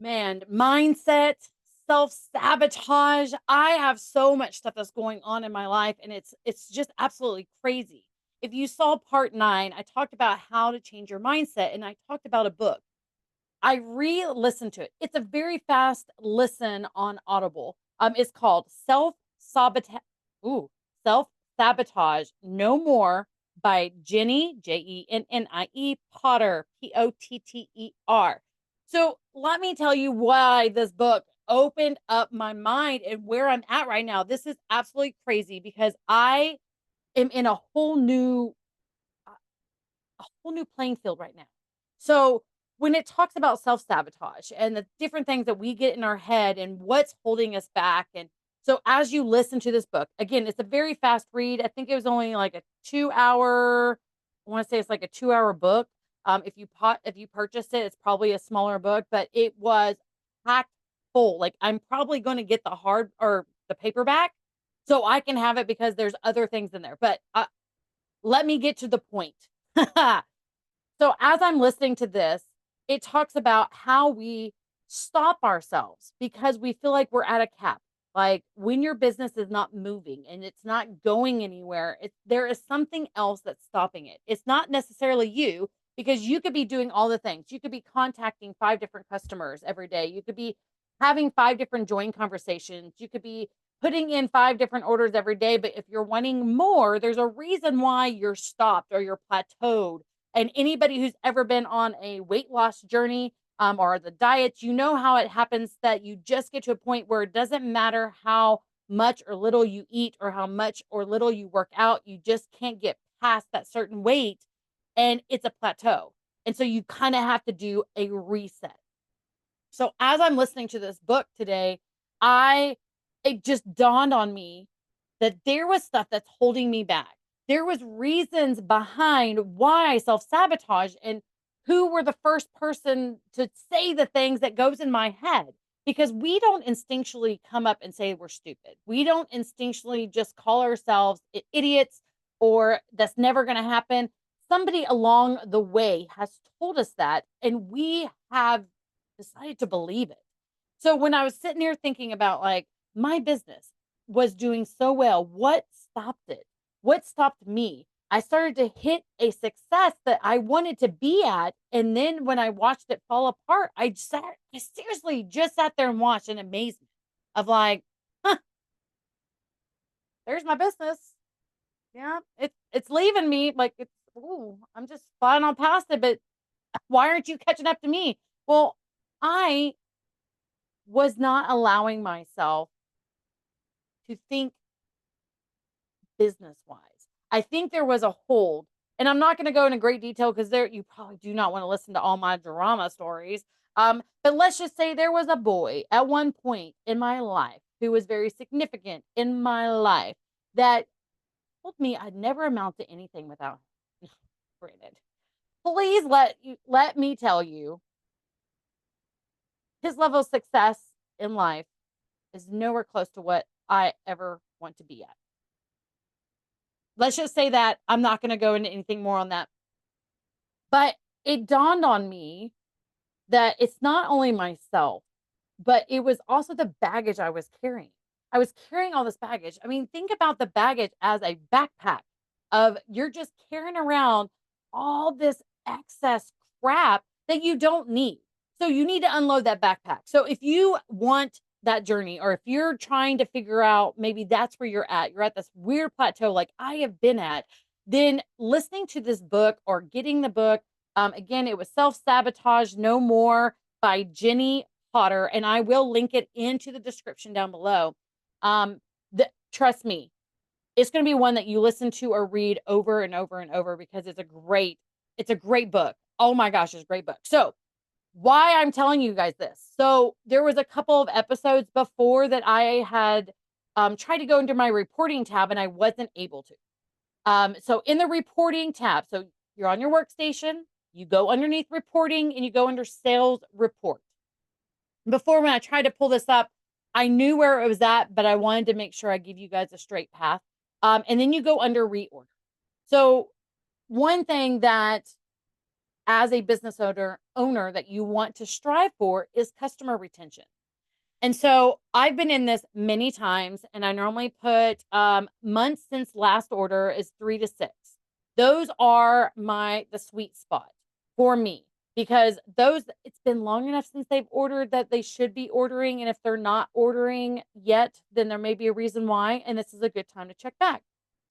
Man, mindset, self-sabotage. I have so much stuff that's going on in my life and it's just absolutely crazy. If you saw part 9, I talked about how to change your mindset and I talked about a book. I re-listened to it. It's a very fast listen on Audible. It's called Self-Sabotage. Ooh, Self-Sabotage No More by Jennie, Jennie Potter, Potter. So let me tell you why this book opened up my mind and where I'm at right now. This is absolutely crazy because I am in a whole new playing field right now. So when it talks about self-sabotage and the different things that we get in our head and what's holding us back. And so as you listen to this book, again, it's a very fast read. I think it was only like a 2 hour, I want to say it's like a 2 hour book. If you purchased it, it's probably a smaller book, but it was packed full. Like I'm probably going to get the hard or the paperback so I can have it because there's other things in there. But let me get to the point. So as I'm listening to this, it talks about how we stop ourselves because we feel like we're at a cap. Like when your business is not moving and it's not going anywhere, there is something else that's stopping it. It's not necessarily you because you could be doing all the things. You could be contacting 5 different customers every day. You could be having 5 different join conversations. You could be putting in 5 different orders every day. But if you're wanting more, there's a reason why you're stopped or you're plateaued. And anybody who's ever been on a weight loss journey or the diets, you know how it happens that you just get to a point where it doesn't matter how much or little you eat or how much or little you work out, you just can't get past that certain weight and it's a plateau. And so you kind of have to do a reset. So as I'm listening to this book today, I it just dawned on me that there was stuff that's holding me back. There was reasons behind why I self-sabotage and who were the first person to say the things that goes in my head because we don't instinctually come up and say we're stupid. We don't instinctually just call ourselves idiots or that's never going to happen. Somebody along the way has told us that and we have decided to believe it. So when I was sitting here thinking about like my business was doing so well, what stopped it? What stopped me? I started to hit a success that I wanted to be at. And then when I watched it fall apart, I seriously just sat there and watched in amazement of like, huh, there's my business. Yeah, it's leaving me. Like it's ooh, I'm just flying on past it, but why aren't you catching up to me? Well, I was not allowing myself to think business wise. I think there was a hold, and I'm not going to go into great detail because there you probably do not want to listen to all my drama stories. But let's just say there was a boy at one point in my life who was very significant in my life that told me I'd never amount to anything without him. Granted. Please let me tell you, his level of success in life is nowhere close to what I ever want to be at. Let's just say that I'm not going to go into anything more on that. But it dawned on me that it's not only myself, but it was also the baggage I was carrying. I was carrying all this baggage. I mean, think about the baggage as a backpack of you're just carrying around all this excess crap that you don't need. So you need to unload that backpack. So if you want that journey or if you're trying to figure out maybe that's where you're at this weird plateau like I have been at, then listening to this book or getting the book, again, it was Self-Sabotage No More by Jennie Potter, and I will link it into the description down below. Trust me, it's going to be one that you listen to or read over and over and over because it's a great book. Oh my gosh, it's a great book. So why I'm telling you guys this. So there was a couple of episodes before that I had tried to go into my reporting tab and I wasn't able to. So in the reporting tab, so you're on your workstation, you go underneath reporting and you go under sales report. Before when I tried to pull this up, I knew where it was at, but I wanted to make sure I give you guys a straight path. And then you go under reorder. So one thing that as a business owner that you want to strive for is customer retention. And so I've been in this many times, and I normally put months since last order is 3 to 6. Those are the sweet spot for me, because it's been long enough since they've ordered that they should be ordering. And if they're not ordering yet, then there may be a reason why. And this is a good time to check back.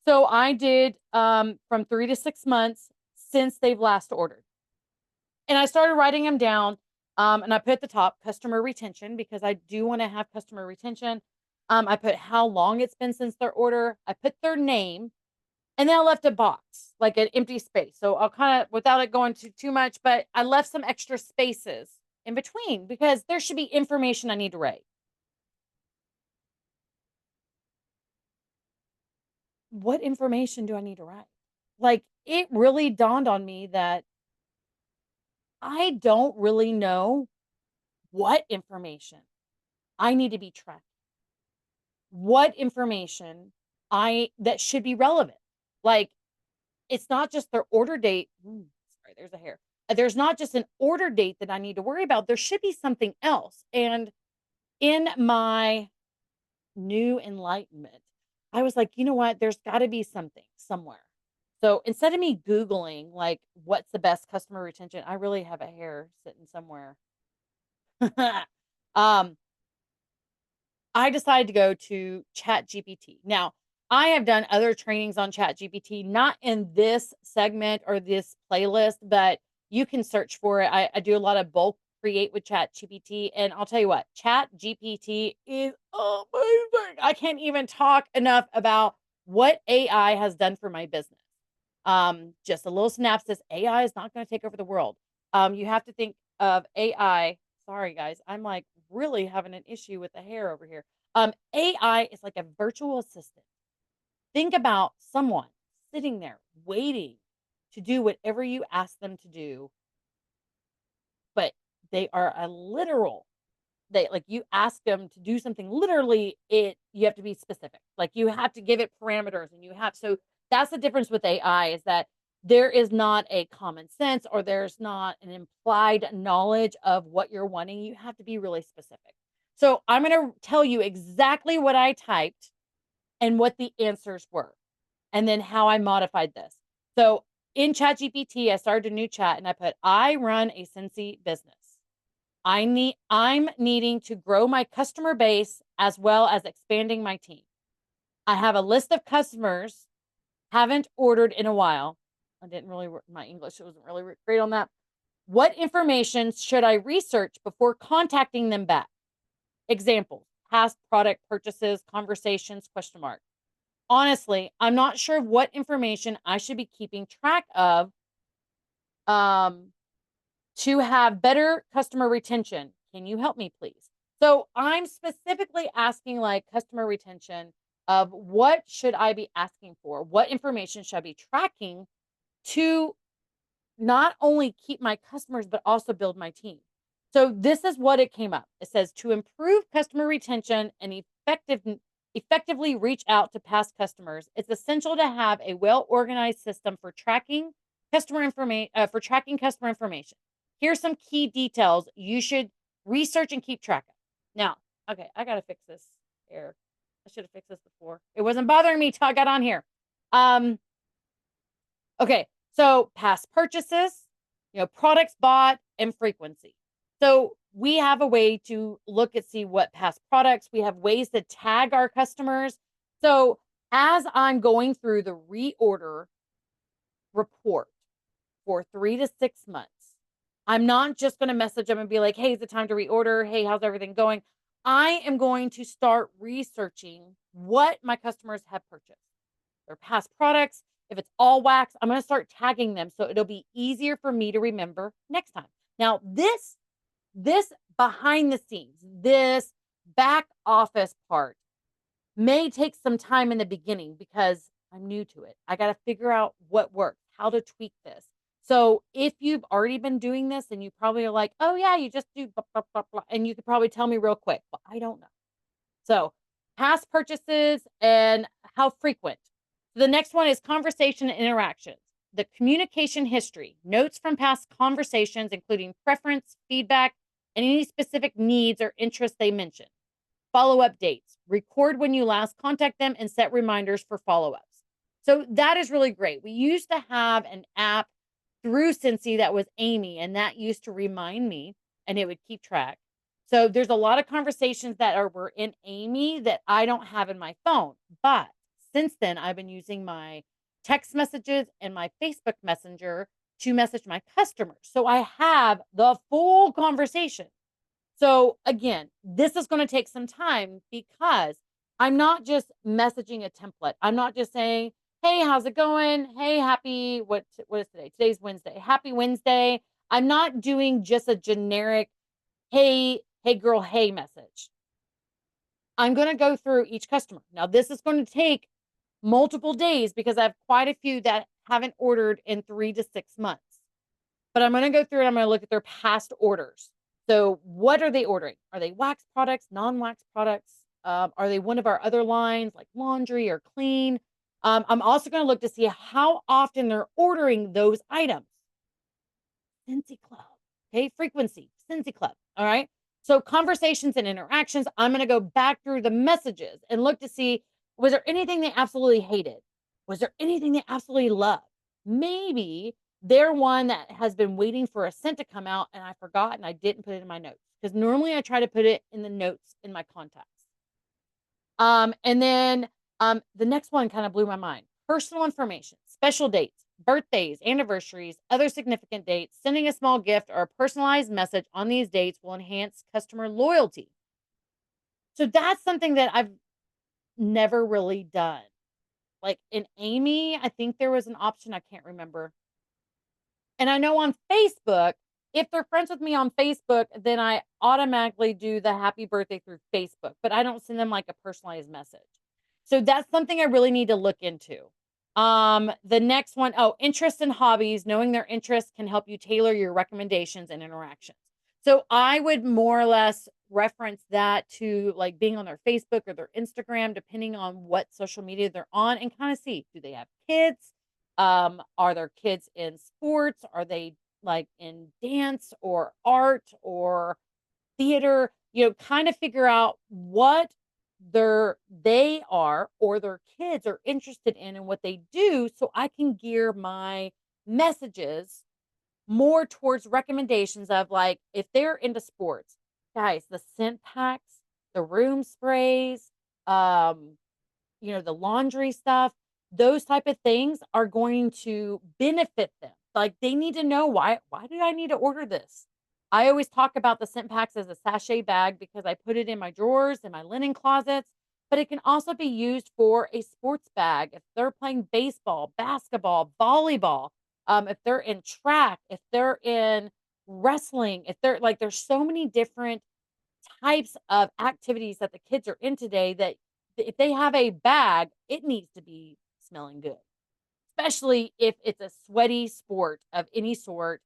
So I did from 3 to 6 months since they've last ordered. And I started writing them down. And I put at the top customer retention, because I do want to have customer retention. I put how long it's been since their order. I put their name, and then I left a box, like an empty space. So I'll kind of, without it going to too much, but I left some extra spaces in between because there should be information I need to write. What information do I need to write? Like, it really dawned on me that I don't really know what information I need to be tracking, what information that should be relevant. Like, it's not just their order date. Sorry, there's a hair. There's not just an order date that I need to worry about. There should be something else. And in my new enlightenment, I was like, you know what? There's got to be something somewhere. So instead of me Googling, like, what's the best customer retention, I really have a hair sitting somewhere. um, I decided to go to ChatGPT. Now, I have done other trainings on ChatGPT, not in this segment or this playlist, but you can search for it. I do a lot of bulk create with ChatGPT, and I'll tell you what, ChatGPT is amazing. I can't even talk enough about what AI has done for my business. Just a little synopsis: AI is not going to take over the world. You have to think of AI. Sorry, guys, I'm like really having an issue with the hair over here. AI is like a virtual assistant. Think about someone sitting there waiting to do whatever you ask them to do, but they are a literal. They, like, you ask them to do something literally, you have to be specific. Like, you have to give it parameters, and so that's the difference with AI, is that there is not a common sense, or there's not an implied knowledge of what you're wanting. You have to be really specific. So I'm going to tell you exactly what I typed and what the answers were, and then how I modified this. So in ChatGPT, I started a new chat, and I put, I run a Scentsy business. I'm needing to grow my customer base as well as expanding my team. I have a list of customers, haven't ordered in a while. I didn't really, my English wasn't really great on that. What information should I research before contacting them back? Examples: past product purchases, conversations, question mark. Honestly, I'm not sure what information I should be keeping track of to have better customer retention. Can you help me, please? So I'm specifically asking, like, customer retention of what should I be asking for? What information should I be tracking to not only keep my customers, but also build my team? So this is what it came up. It says, to improve customer retention and effectively reach out to past customers, it's essential to have a well-organized system for tracking customer information. Here's some key details you should research and keep track of. Now, okay, I gotta fix this error. I should have fixed this before. It wasn't bothering me till I got on here. Okay, so past purchases, products bought, and frequency. So we have a way to look at, see what past products. We have ways to tag our customers. So as I'm going through the reorder report for 3 to 6 months, I'm not just going to message them and be like, hey, is it time to reorder? Hey, how's everything going? I am going to start researching what my customers have purchased, their past products. If it's all wax, I'm going to start tagging them so it'll be easier for me to remember next time. Now, this behind the scenes, this back office part may take some time in the beginning because I'm new to it. I got to figure out what works, how to tweak this. So if you've already been doing this, and you probably are like, oh yeah, you just do blah, blah, blah, blah, and you could probably tell me real quick, but I don't know. So past purchases and how frequent. The next one is conversation and interactions. the communication history, notes from past conversations, including preference, feedback, and any specific needs or interests they mention. Follow-up dates, record when you last contact them and set reminders for follow-ups. So that is really great. We used to have an app through Scentsy that was Amy, and that used to remind me and it would keep track. So there's a lot of conversations that were in Amy that I don't have in my phone. But since then, I've been using my text messages and my Facebook Messenger to message my customers. So I have the full conversation. So again, this is going to take some time because I'm not just messaging a template. I'm not just saying, "Hey, how's it going? Hey, happy what is today? Today's Wednesday. Happy Wednesday." I'm not doing just a generic, hey girl, hey message. I'm going to go through each customer. Now, this is going to take multiple days because I have quite a few that haven't ordered in 3 to 6 months. But I'm going to go through and I'm going to look at their past orders. So what are they ordering? Are they wax products, non-wax products? Are they one of our other lines like laundry or clean? I'm also going to look to see how often they're ordering those items. Scentsy Club. Okay, frequency, Scentsy Club. All right. So conversations and interactions, I'm going to go back through the messages and look to see, was there anything they absolutely hated? Was there anything they absolutely loved? Maybe they're one that has been waiting for a scent to come out and I forgot and I didn't put it in my notes because normally I try to put it in the notes in my contacts. And then the next one kind of blew my mind. Personal information, special dates, birthdays, anniversaries, other significant dates. Sending a small gift or a personalized message on these dates will enhance customer loyalty. So that's something that I've never really done. Like in Amy, I think there was an option, I can't remember. And I know on Facebook, if they're friends with me on Facebook, then I automatically do the happy birthday through Facebook, but I don't send them like a personalized message. So that's something I really need to look into. The next one, oh, interests and hobbies. Knowing their interests can help you tailor your recommendations and interactions. So I would more or less reference that to like being on their Facebook or their Instagram, depending on what social media they're on, and kind of see, do they have kids? Are their kids in sports? Are they like in dance or art or theater? Kind of figure out what they are or their kids are interested in and what they do so I can gear my messages more towards recommendations of like if they're into sports, guys, the scent packs, the room sprays, the laundry stuff, those type of things are going to benefit them. Like they need to know why did I need to order this? I always talk about the scent packs as a sachet bag because I put it in my drawers and my linen closets, but it can also be used for a sports bag if they're playing baseball, basketball, volleyball, if they're in track, if they're in wrestling, if they're like there's so many different types of activities that the kids are in today that if they have a bag, it needs to be smelling good, especially if it's a sweaty sport of any sort,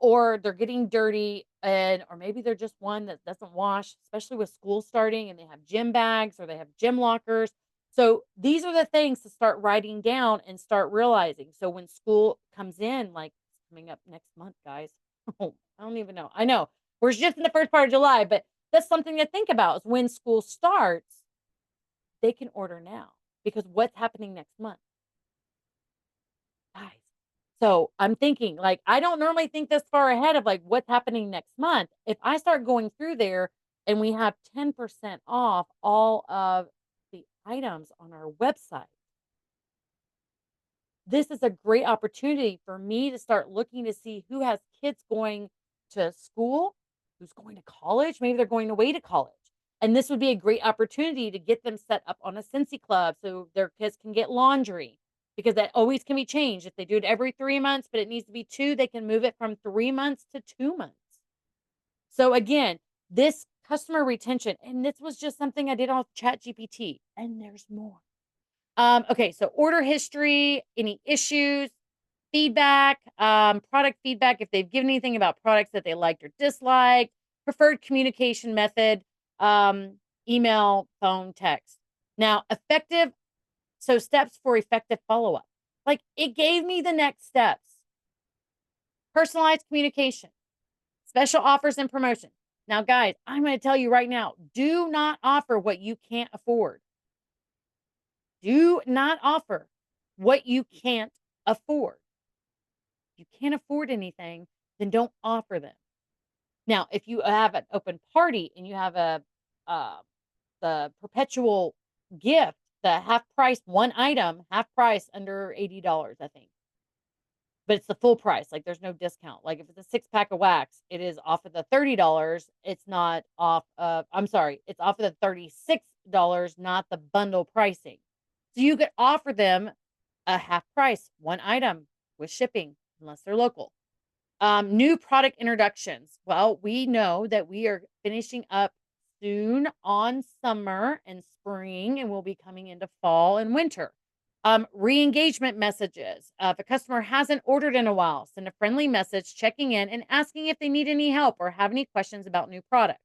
or they're getting dirty or maybe they're just one that doesn't wash, especially with school starting and they have gym bags or they have gym lockers. So these are the things to start writing down and start realizing. So when school comes in, like it's coming up next month, guys. Oh, I don't even know. I know we're just in the first part of July, but that's something to think about is when school starts, they can order now because what's happening next month? Guys. So I'm thinking, like, I don't normally think this far ahead of like what's happening next month. If I start going through there and we have 10% off all of the items on our website, this is a great opportunity for me to start looking to see who has kids going to school, who's going to college. Maybe they're going away to college. And this would be a great opportunity to get them set up on a Scentsy Club so their kids can get laundry because that always can be changed. If they do it every 3 months, but it needs to be 2, they can move it from 3 months to 2 months. So again, this customer retention, and this was just something I did off ChatGPT, and there's more. Okay, so order history, any issues, feedback, product feedback, if they've given anything about products that they liked or disliked, preferred communication method, email, phone, text. Now, steps for effective follow-up. Like, it gave me the next steps. Personalized communication, special offers and promotions. Now, guys, I'm going to tell you right now, do not offer what you can't afford. Do not offer what you can't afford. If you can't afford anything, then don't offer them. Now, if you have an open party and you have uh, the perpetual gift, the half price, one item, half price under $80, I think. But it's the full price. Like, there's no discount. Like, if it's a six-pack of wax, it is off of the $30. It's not off of, I'm sorry, it's off of the $36, not the bundle pricing. So you could offer them a half price, one item with shipping, unless they're local. New product introductions. Well, we know that we are finishing up soon on summer and spring, and we'll be coming into fall and winter. Re-engagement messages. If a customer hasn't ordered in a while, send a friendly message checking in and asking if they need any help or have any questions about new products.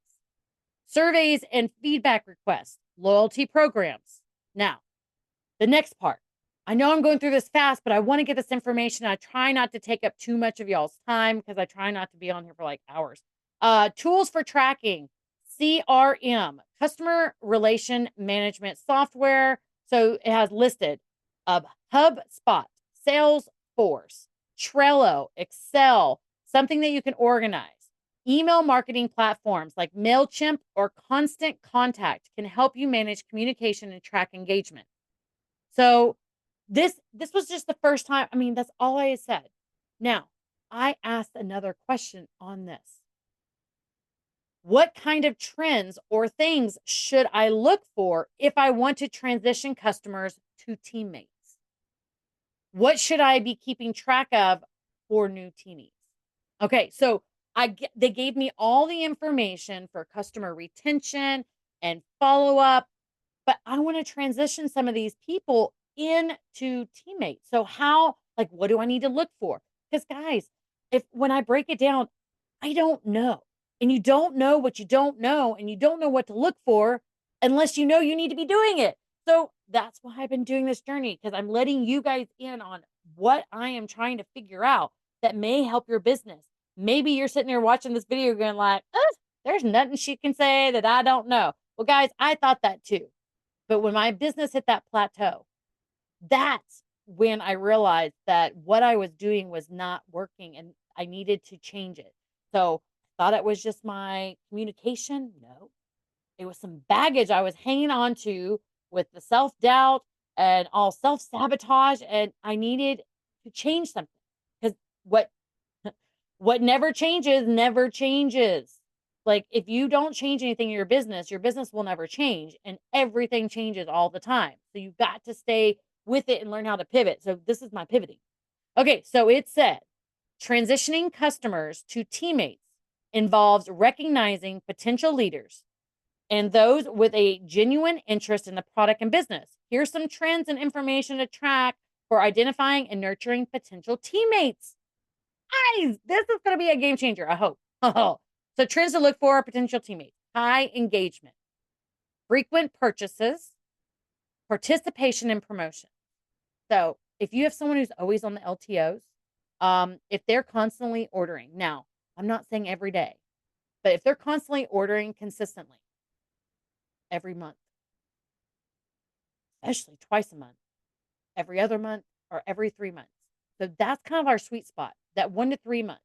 Surveys and feedback requests. Loyalty programs. Now, the next part. I know I'm going through this fast, but I want to get this information. I try not to take up too much of y'all's time because I try not to be on here for like hours. Tools for tracking, CRM, customer relation management software. So it has listed HubSpot, Salesforce, Trello, Excel, something that you can organize. Email marketing platforms like MailChimp or Constant Contact can help you manage communication and track engagement. So this was just the first time. I mean, that's all I said. Now, I asked another question on this. What kind of trends or things should I look for if I want to transition customers to teammates? What should I be keeping track of for new teamies? Okay, so they gave me all the information for customer retention and follow up, but I want to transition some of these people into teammates. So how, like, what do I need to look for? Because guys, when I break it down, I don't know. And you don't know what you don't know, and you don't know what to look for unless you know you need to be doing it. So that's why I've been doing this journey, because I'm letting you guys in on what I am trying to figure out that may help your business. Maybe you're sitting there watching this video going like, there's nothing she can say that I don't know. Well, guys, I thought that too. But when my business hit that plateau, that's when I realized that what I was doing was not working and I needed to change it. So I thought it was just my communication. No, it was some baggage I was hanging on to with the self-doubt and all self-sabotage. And I needed to change something, because what what never changes never changes. Like, if you don't change anything in your business will never change, and everything changes all the time. So you've got to stay with it and learn how to pivot. So this is my pivoting. Okay, so it said transitioning customers to teammates involves recognizing potential leaders and those with a genuine interest in the product and business. Here's some trends and information to track for identifying and nurturing potential teammates. Guys, this is going to be a game changer, I hope. So trends to look for are potential teammates: high engagement, frequent purchases, participation in promotion. So if you have someone who's always on the LTOs, if they're constantly ordering, now I'm not saying every day, but if they're constantly ordering consistently every month, especially twice a month, every other month, or every 3 months. So that's kind of our sweet spot, that 1 to 3 months.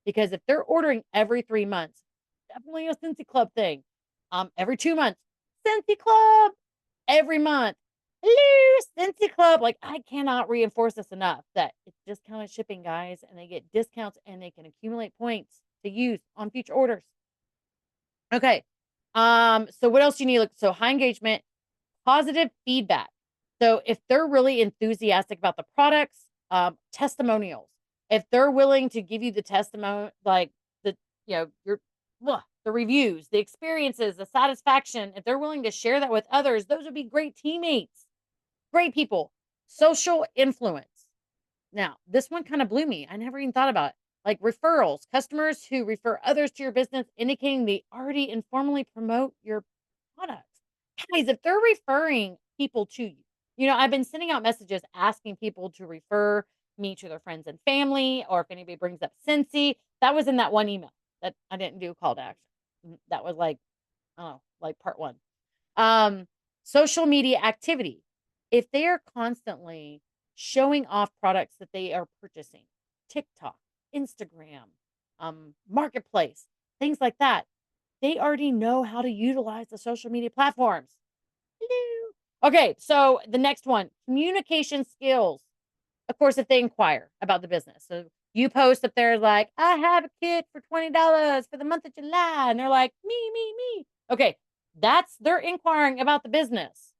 Because if they're ordering every 3 months, definitely a Scentsy Club thing. Every 2 months, Scentsy Club. Every month, hello, Scentsy Club. Like, I cannot reinforce this enough that it's discounted shipping, guys, and they get discounts and they can accumulate points to use on future orders. Okay. So what else do you need to look? So high engagement, positive feedback. So if they're really enthusiastic about the products, testimonials. If they're willing to give you the testimony, like the, the reviews, the experiences, the satisfaction, if they're willing to share that with others, those would be great teammates, great people. Social influence. Now, this one kind of blew me. I never even thought about it. Like referrals, customers who refer others to your business, indicating they already informally promote your products. Guys, if they're referring people to you, I've been sending out messages asking people to refer me to their friends and family, or if anybody brings up Scentsy. That was in that one email that I didn't do a call to action. That was like, oh, like part one. Um, Social media activity. If they are constantly showing off products that they are purchasing, TikTok, Instagram, Marketplace, things like that, they already know how to utilize the social media platforms. Hello. Okay, so the next one, communication skills. Of course, if they inquire about the business. So you post up there like, I have a kit for $20 for the month of July. And they're like, me. Okay, they're inquiring about the business.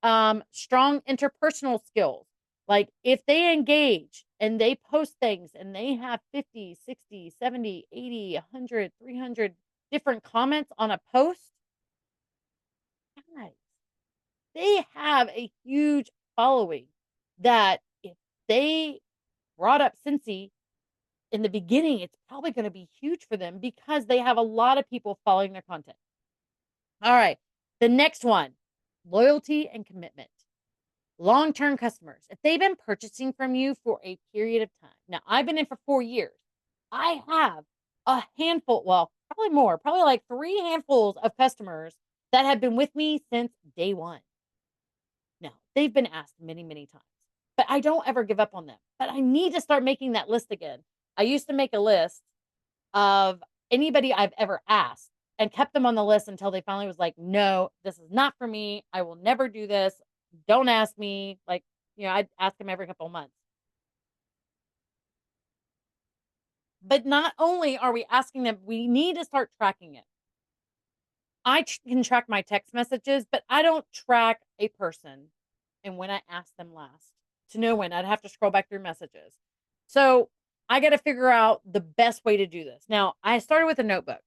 Strong interpersonal skills. Like if they engage and they post things and they have 50, 60, 70, 80, 100, 300 different comments on a post, guys, they have a huge following that if they brought up Scentsy in the beginning, it's probably going to be huge for them because they have a lot of people following their content. All right. The next one, loyalty and commitment. Long-term customers. If they've been purchasing from you for a period of time. Now, I've been in for 4 years. I have a handful, well, probably more, probably like 3 handfuls of customers that have been with me since day 1. Now, they've been asked many, many times, but I don't ever give up on them. But I need to start making that list again. I used to make a list of anybody I've ever asked and kept them on the list until they finally was like, no, this is not for me. I will never do this. Don't ask me. Like, I'd ask them every couple of months. But not only are we asking them, we need to start tracking it. I can track my text messages, but I don't track a person and when I asked them last to know when. I'd have to scroll back through messages. So I got to figure out the best way to do this. Now, I started with a notebook.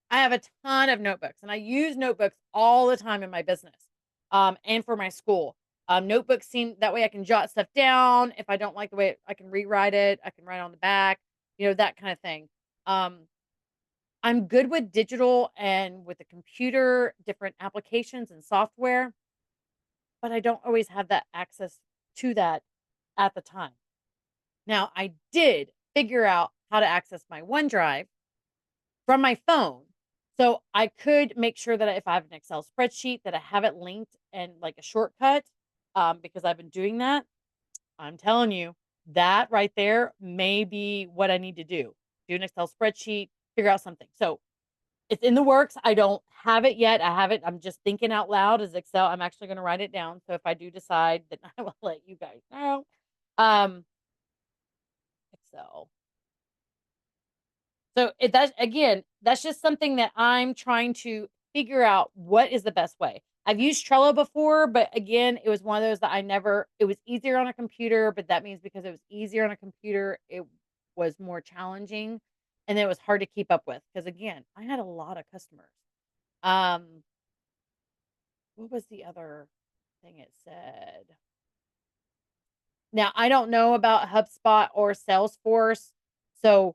I have a ton of notebooks and I use notebooks all the time in my business and for my school. Notebooks seem that way I can jot stuff down. If I don't like the way I can rewrite it, I can write on the back, that kind of thing. Um, I'm good with digital and with the computer, different applications and software, but I don't always have that access to that at the time. Now, I did figure out how to access my OneDrive from my phone. So I could make sure that if I have an Excel spreadsheet that I have it linked and like a shortcut, because I've been doing that. I'm telling you, that right there may be what I need to do. Do an Excel spreadsheet, figure out something. So it's in the works. I don't have it yet. I have it. I'm just thinking out loud as Excel. I'm actually going to write it down. So if I do decide, then I will let you guys know. Um, Excel. So that's again, that's just something that I'm trying to figure out what is the best way. I've used Trello before, but again, it was one of those that it was easier on a computer, but that means because it was easier on a computer, it was more challenging and it was hard to keep up with because again, I had a lot of customers. Um, what was the other thing it said? Now, I don't know about HubSpot or Salesforce. So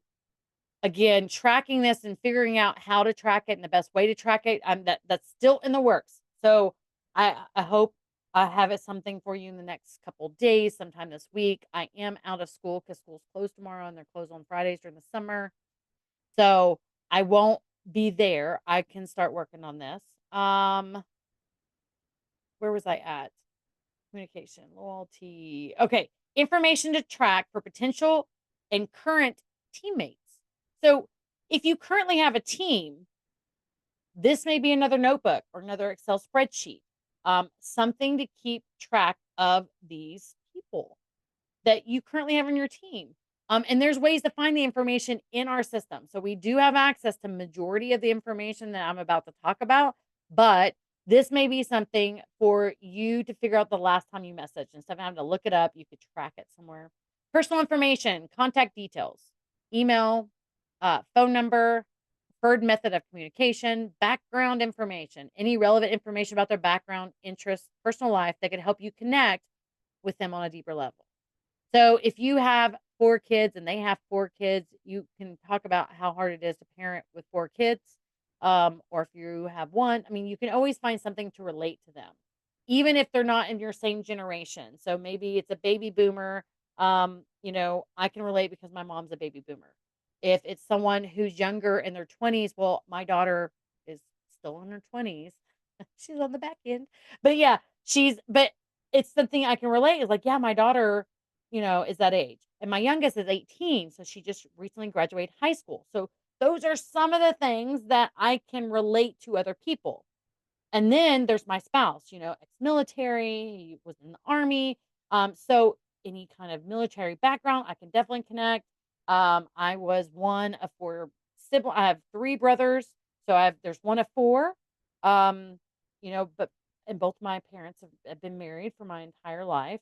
again, tracking this and figuring out how to track it and the best way to track it, that's still in the works. So I hope I have it something for you in the next couple days, sometime this week. I am out of school because school's closed tomorrow and they're closed on Fridays during the summer. So I won't be there. I can start working on this. Where was I at? Communication, loyalty. Okay. Information to track for potential and current teammates. So if you currently have a team, this may be another notebook or another Excel spreadsheet, something to keep track of these people that you currently have on your team. And there's ways to find the information in our system. So we do have access to majority of the information that I'm about to talk about, but this may be something for you to figure out the last time you messaged. Instead of having to look it up, you could track it somewhere. Personal information, contact details, email, phone number, preferred method of communication, background information, any relevant information about their background, interests, personal life that could help you connect with them on a deeper level. So if you have 4 kids and they have 4 kids, you can talk about how hard it is to parent with 4 kids. Or if you have 1, I mean, you can always find something to relate to them. even if they're not in your same generation. So maybe it's a baby boomer. I can relate because my mom's a baby boomer. If it's someone who's younger in their 20s, well, my daughter is still in her 20s. She's on the back end. But yeah, but it's something I can relate. Is like, yeah, my daughter, is that age. And my youngest is 18, so she just recently graduated high school. So those are some of the things that I can relate to other people. And then there's my spouse, ex-military, he was in the army. So any kind of military background, I can definitely connect. I was one of four siblings. I have three brothers, so there's one of four. Um, but and both my parents have been married for my entire life,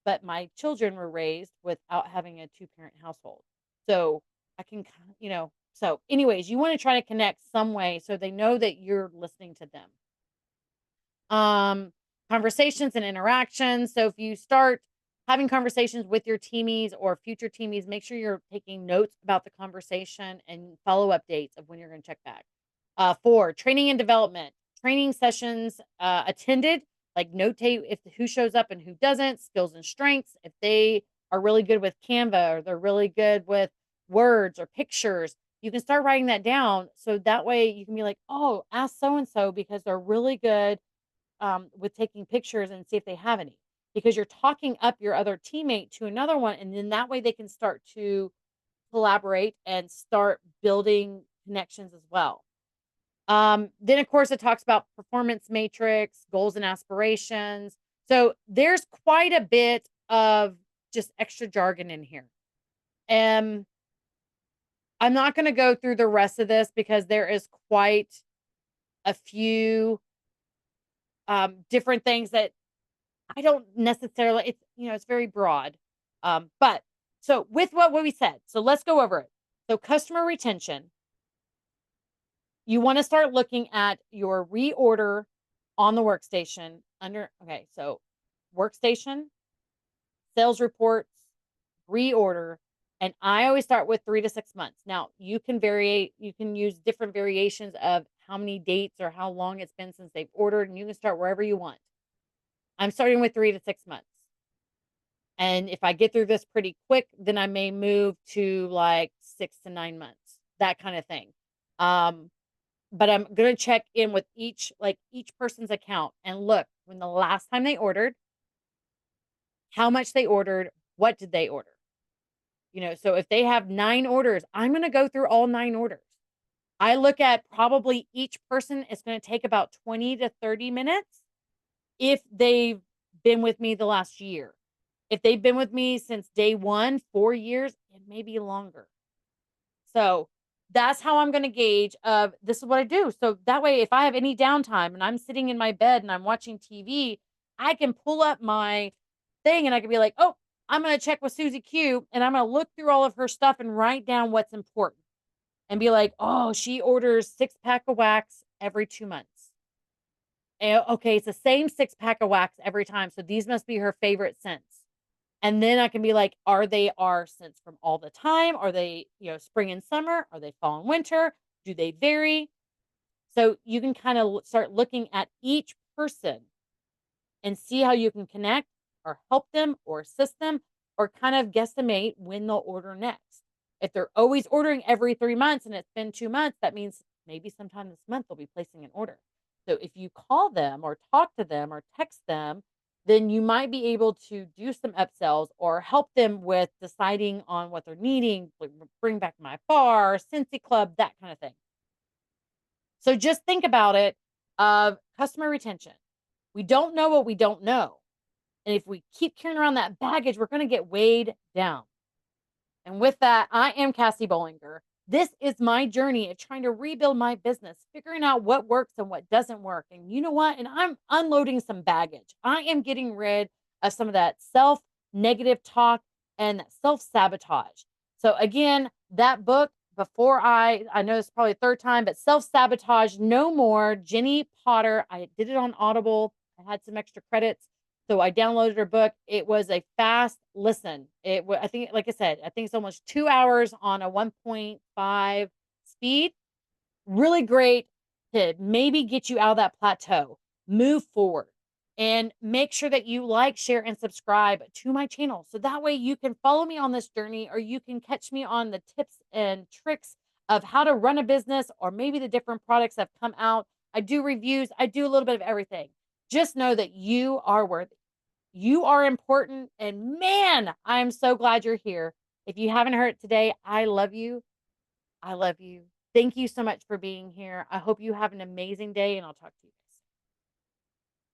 but my children were raised without having a two-parent household. So I can, so anyways, you want to try to connect some way so they know that you're listening to them. Conversations and interactions. So if you start having conversations with your teamies or future teamies, make sure you're taking notes about the conversation and follow up dates of when you're going to check back. 4, training and development, training sessions attended, like notate who shows up and who doesn't, skills and strengths. If they are really good with Canva or they're really good with words or pictures, you can start writing that down. So that way you can be like, oh, ask so-and-so because they're really good with taking pictures and see if they have any, because you're talking up your other teammate to another one. And then that way they can start to collaborate and start building connections as well. Then of course it talks about performance matrix, goals and aspirations. So there's quite a bit of just extra jargon in here. And I'm not going to go through the rest of this because there is quite a few different things that I don't necessarily, it's very broad. But so with what we said, so let's go over it. So customer retention, you want to start looking at your reorder on the workstation okay, so workstation, sales reports, reorder, and I always start with 3 to 6 months. Now you can use different variations of how many dates or how long it's been since they've ordered, and you can start wherever you want. I'm starting with 3 to 6 months. And if I get through this pretty quick, then I may move to like 6 to 9 months, that kind of thing. But I'm going to check in with each person's account and look when the last time they ordered, how much they ordered, what did they order? So if they have 9 orders, I'm going to go through all 9 orders. I look at probably each person is going to take about 20 to 30 minutes if they've been with me the last year. If they've been with me since day 1, 4 years, it may be longer. So that's how I'm going to gauge this is what I do. So that way, if I have any downtime and I'm sitting in my bed and I'm watching TV, I can pull up my thing and I can be like, oh, I'm going to check with Susie Q and I'm going to look through all of her stuff and write down what's important and be like, oh, she orders 6-pack of wax every 2 months. Okay, it's the same 6-pack of wax every time. So these must be her favorite scents. And then I can be like, are they our scents from all the time? Are they, spring and summer? Are they fall and winter? Do they vary? So you can kind of start looking at each person and see how you can connect or help them or assist them or kind of guesstimate when they'll order next. If they're always ordering every 3 months and it's been 2 months, that means maybe sometime this month they'll be placing an order. So if you call them or talk to them or text them, then you might be able to do some upsells or help them with deciding on what they're needing, like bring back my bar, Scentsy Club, that kind of thing. So just think about it of customer retention. We don't know what we don't know. And if we keep carrying around that baggage, we're going to get weighed down. And with that, I am Cassie Bollinger. This is my journey of trying to rebuild my business, figuring out what works and what doesn't work. And you know what? And I'm unloading some baggage. I am getting rid of some of that self-negative talk and self-sabotage. So again, that book, before I know it's probably the third time, but Self-Sabotage No More, Jennie Potter. I did it on Audible. I had some extra credits. So I downloaded her book. It was a fast listen. I think, like I said, I think it's almost 2 hours on a 1.5 speed. Really great to maybe get you out of that plateau, move forward. And make sure that you like, share, and subscribe to my channel. So that way you can follow me on this journey, or you can catch me on the tips and tricks of how to run a business, or maybe the different products that have come out. I do reviews, I do a little bit of everything. Just know that you are worthy. You are important. And man, I'm so glad you're here. If you haven't heard it today, I love you. I love you. Thank you so much for being here. I hope you have an amazing day, and I'll talk to you.